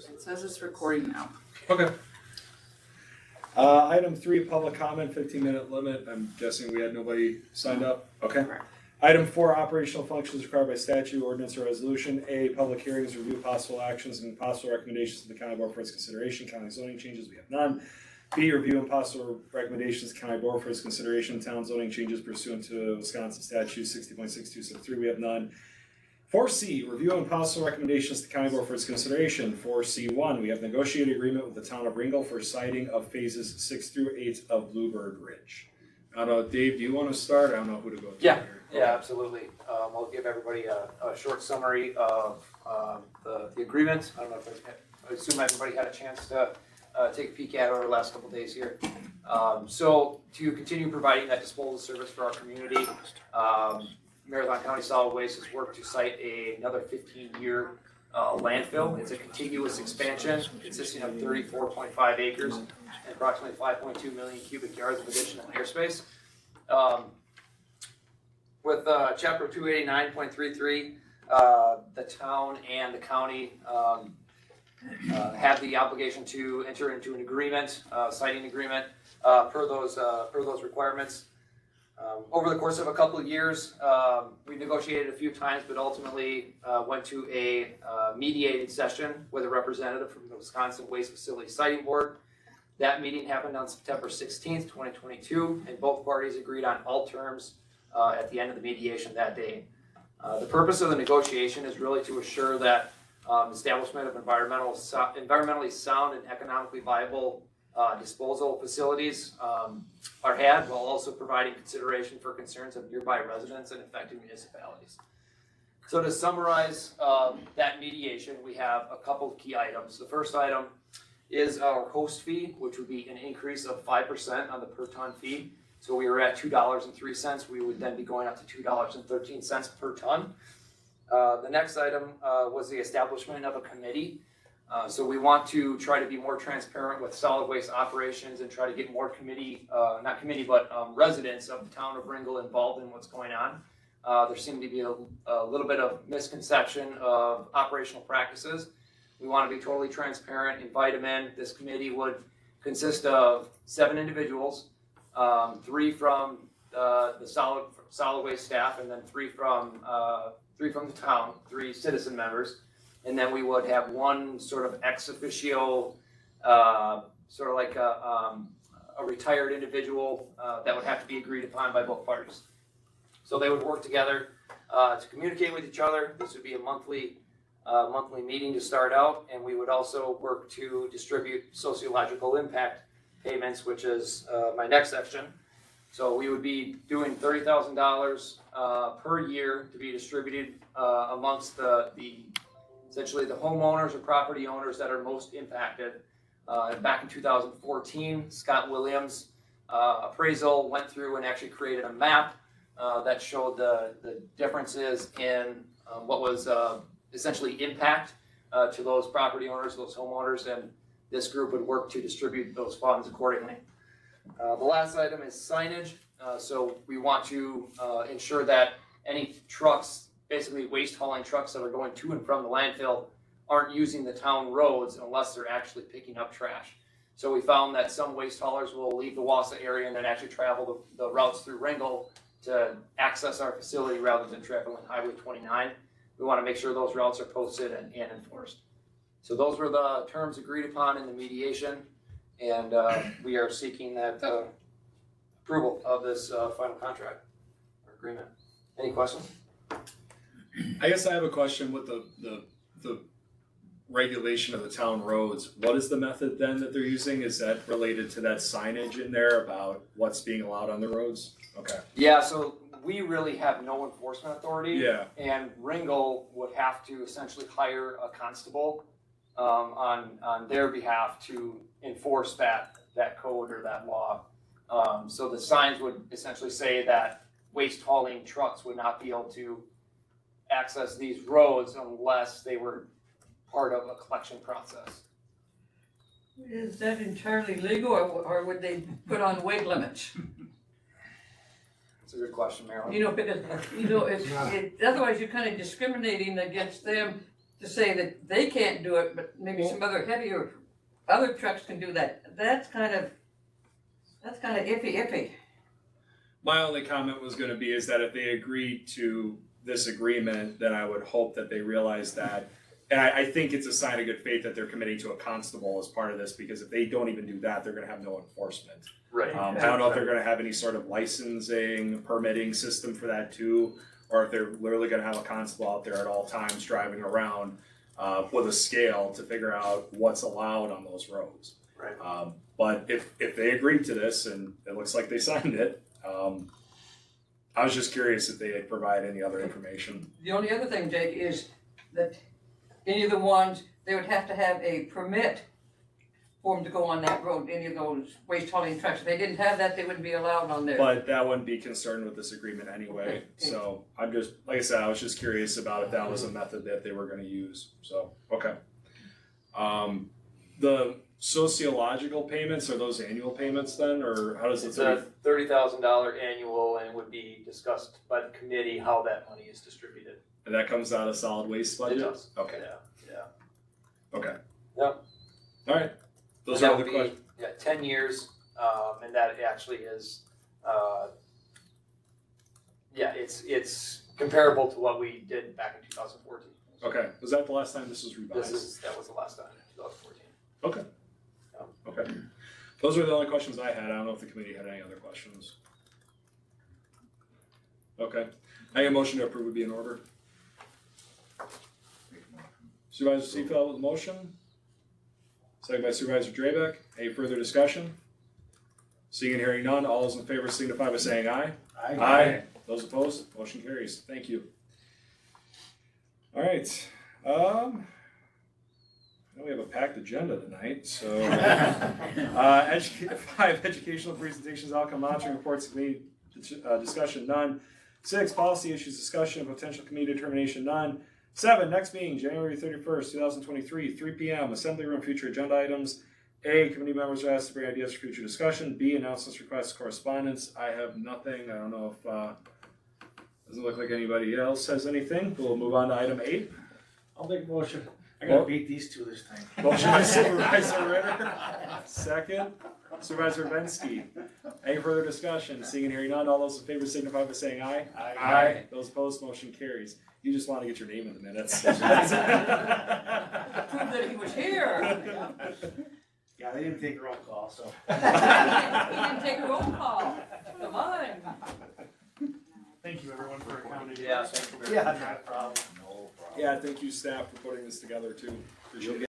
It says it's recording now. Okay. Item 3, public comment, 15-minute limit. I'm guessing we had nobody signed up. Okay. Correct. Item 4, operational functions required by statute, ordinance, or resolution. A, public hearings, review possible actions and possible recommendations to the county board for its consideration. County zoning changes, we have none. B, review and possible recommendations to county board for its consideration. Town zoning changes pursuant to Wisconsin statute 60.62 sub 3, we have none. 4C, review and possible recommendations to county board for its consideration. 4C1, we have negotiated agreement with the town of Ringgold for siting of phases 6 through 8 of Bluebird Ridge. I don't know, Dave, do you want to start? I don't know who to go to here. Yeah, absolutely. We'll give everybody a short summary of the agreement. I don't know if I assume everybody had a chance to take a peek at it over the last couple of days here. So to continue providing that disposal service for our community, Marathon County Solid Waste has worked to site another 15-year landfill. It's a contiguous expansion consisting of 34.5 acres and approximately 5.2 million cubic yards of additional airspace. With Chapter 289.33, the town and the county have the obligation to enter into an agreement, siting agreement, per those requirements. Over the course of a couple of years, we negotiated a few times, but ultimately went to a mediated session with a representative from the Wisconsin Waste Facility Siting Board. That meeting happened on September 16th, 2022, and both parties agreed on all terms at the end of the mediation that day. The purpose of the negotiation is really to assure that establishment of environmentally sound and economically viable disposal facilities are had, while also providing consideration for concerns of nearby residents and affected municipalities. So to summarize that mediation, we have a couple of key items. The first item is our host fee, which would be an increase of 5% on the per ton fee. So we were at $2.03. We would then be going up to $2.13 per ton. The next item was the establishment of a committee. So we want to try to be more transparent with solid waste operations and try to get more residents of the town of Ringgold involved in what's going on. There seemed to be a little bit of misconception of operational practices. We want to be totally transparent, invite them in. This committee would consist of 7 individuals, 3 from the solid waste staff, and then 3 from the town, 3 citizen members. And then we would have 1 sort of ex officio, sort of like a retired individual that would have to be agreed upon by both parties. So they would work together to communicate with each other. This would be a monthly meeting to start out, and we would also work to distribute sociological impact payments, which is my next section. So we would be doing $30,000 per year to be distributed amongst essentially the homeowners or property owners that are most impacted. Back in 2014, Scott Williams appraisal went through and actually created a map that showed the differences in what was essentially impact to those property owners, those homeowners, and this group would work to distribute those funds accordingly. The last item is signage. So we want to ensure that any trucks, basically waste hauling trucks that are going to and from the landfill, aren't using the town roads unless they're actually picking up trash. So we found that some waste haulers will leave the Wausau area and then actually travel the routes through Ringgold to access our facility rather than traveling Highway 29. We want to make sure those routes are posted and enforced. So those were the terms agreed upon in the mediation, and we are seeking that approval of this final contract or agreement. Any questions? I guess I have a question with the regulation of the town roads. What is the method then that they're using? Is that related to that signage in there about what's being allowed on the roads? Okay. Yeah, so we really have no enforcement authority. Yeah. And Ringgold would have to essentially hire a constable on their behalf to enforce that code or that law. So the signs would essentially say that waste hauling trucks would not be able to access these roads unless they were part of a collection process. Is that entirely legal, or would they put on weight limits? It's a good question, Marilyn. Because, otherwise you're kind of discriminating against them to say that they can't do it, but maybe some other trucks can do that. That's kind of iffy. My only comment was gonna be is that if they agreed to this agreement, then I would hope that they realize that. And I think it's a sign of good faith that they're committing to a constable as part of this, because if they don't even do that, they're gonna have no enforcement. Right. I don't know if they're gonna have any sort of licensing, permitting system for that too, or if they're literally gonna have a constable out there at all times driving around with a scale to figure out what's allowed on those roads. Right. But if they agreed to this, and it looks like they signed it, I was just curious if they'd provide any other information. The only other thing, Jake, is that any of the ones, they would have to have a permit for them to go on that road, any of those waste hauling trucks. If they didn't have that, they wouldn't be allowed on there. But that wouldn't be concerned with this agreement anyway, Okay. so I'm just, like I said, I was just curious about if that was a method that they were gonna use, so, okay. The sociological payments, are those annual payments then, or how does it? It's a $30,000 annual, and it would be discussed by the committee how that money is distributed. And that comes out of solid waste budget? It does. Okay, Yeah. okay. Yep. Alright, those And are that the would questions. be, 10 years, and that actually is, it's comparable to what we did back in 2014. Okay, was that the last time this was revised? That was the last time, 2014. Okay. Okay. Those are the only questions I had. I don't know if the committee had any other questions. Okay. I get a motion to approve would be in order. Supervisor Seefeld with the motion. Second by Supervisor Drabeck. Any further discussion? Seeing and hearing none, all those in favor signify by saying aye. Aye. Those opposed, motion carries. Thank you. All right. I know we have a packed agenda tonight, so. 5, educational presentations, outcome monitoring reports, committee discussion, none. 6, policy issues discussion, potential committee determination, none. 7, next meeting, January 31st, 2023, 3 p.m., assembly room, future agenda items. A, committee members are asked to bring ideas for future discussion. B, announcements, requests, correspondence. I have nothing. I don't know if, doesn't look like anybody else has anything. We'll move on to item 8. I'll make a motion. I gotta beat these two this time. Motion by Supervisor Ritter, second, Supervisor Vensky. Any further discussion? Seeing and hearing none, all those in favor signify by saying aye. Aye. Those opposed, motion carries. You just want to get your name in the minutes. Prove that he was here. Yeah, they didn't take a roll call, so. He didn't take a roll call. Come on. Thank you everyone for accommodating. Yeah, thank you very Yeah, much. not a problem. Yeah, thank you staff for putting this together too. Appreciate it.